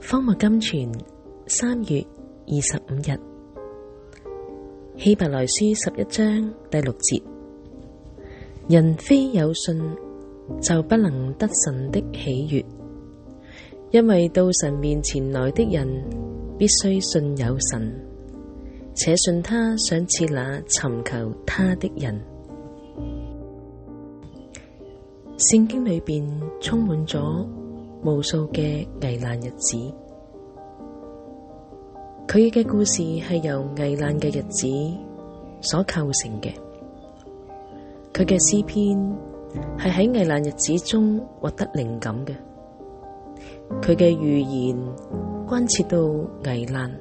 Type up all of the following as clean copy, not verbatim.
荒漠甘泉3月25日，希伯來書11章第6節，人非有信就不能得神的喜悅，因為到神面前來的人必須信有神，且信他賞賜那尋求他的人。聖經裏邊充滿咗無數嘅危難日子，佢嘅故事係由危難嘅日子所構成嘅。佢嘅詩篇係喺危難日子中獲得靈感嘅，佢嘅預言關切到危難，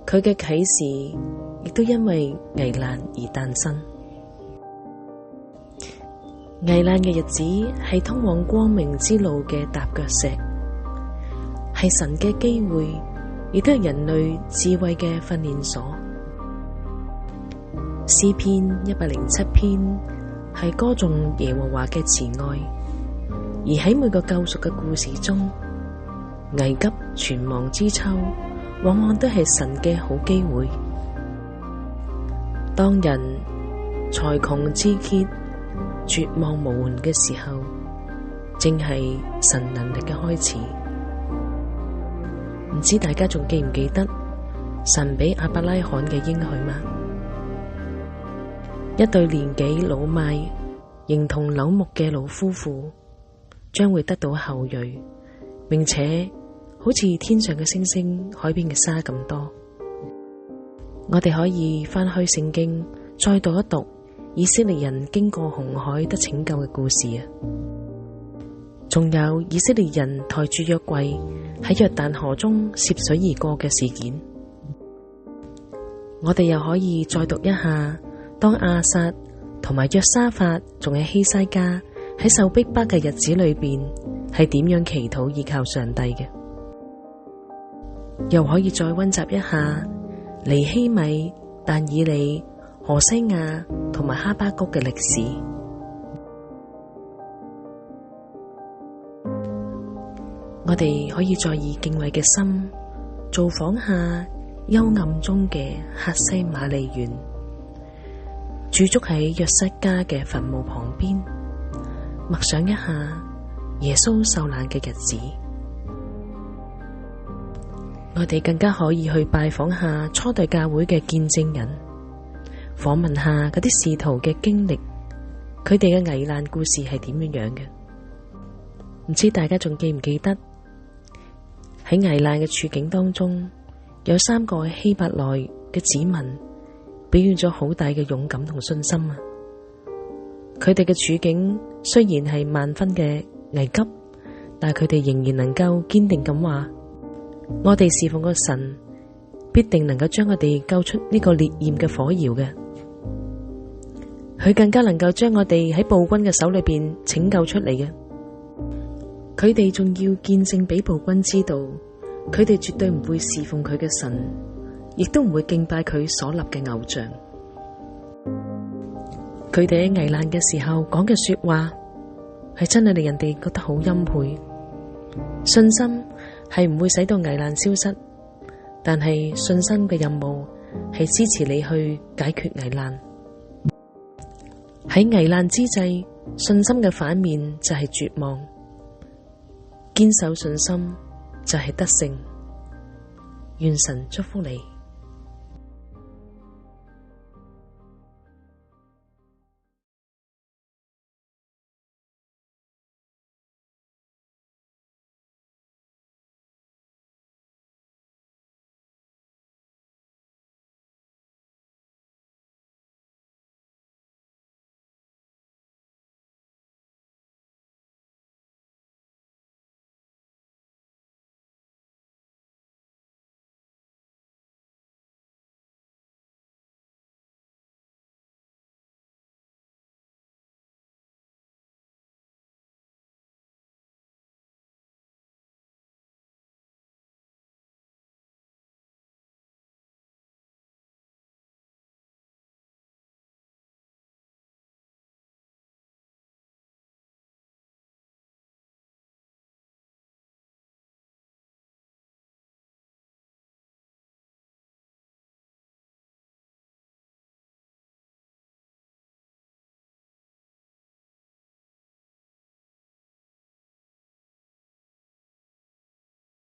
佢嘅啟示亦都因為危難而誕生。危難嘅日子係通往光明之路嘅踏腳石，係神嘅機會，亦都係人類智慧嘅訓練所。詩篇107篇係歌頌耶和華嘅慈愛，而喺每個救贖嘅故事中，危急存亡之秋往往都係神嘅好機會。當人財窮志竭、絕望無援嘅時候，正係神能力嘅開始。唔知大家仲記唔記得神俾亞伯拉罕嘅應許嗎？一對年紀老邁、形同朽木嘅老夫婦將會得到後裔，並且好似天上嘅星星、海邊嘅沙咁多。我哋可以翻開聖經再讀一讀以色列人經過紅海得拯救嘅故事啊，仲有以色列人抬住約櫃喺約旦河中涉水而過嘅事件。我哋又可以再讀一下，當亞撒同埋約沙法仲喺希西家喺受逼迫嘅日子裏邊係點樣祈禱依靠上帝嘅。又可以再溫習一下尼希米、但以理、何西亞同埋哈巴谷嘅歷史。我哋可以再以敬畏嘅心造訪下幽暗中嘅客西馬尼園，駐足喺約瑟家嘅墳墓旁邊，默想一下耶穌受難嘅日子。我哋更加可以去拜訪下初代教會嘅見證人，訪問下嗰啲使徒嘅經歷，佢哋嘅危難故事係點樣樣嘅。唔知大家仲記唔記得喺危難嘅處境當中，有3個希伯來嘅子民表現咗好大嘅勇敢同信心啊！佢哋嘅處境雖然係萬分嘅危急，但係佢哋仍然能夠堅定咁話：我哋侍奉個神必定能夠將我哋救出呢個烈焰嘅火窯嘅。佢更加能夠將我哋喺暴君嘅手裏邊拯救出嚟嘅。佢哋仲要見證俾暴君知道，佢哋絕對唔會侍奉佢嘅神，亦都唔會敬拜佢所立嘅偶像。佢哋喺危難嘅時候講嘅說話，係真係令人哋覺得好欽佩。信心係唔會使到危難消失，但係信心嘅任務係支持你去解決危難。喺危難之際，信心嘅反面就係絕望。堅守信心就係得勝。願神祝福你。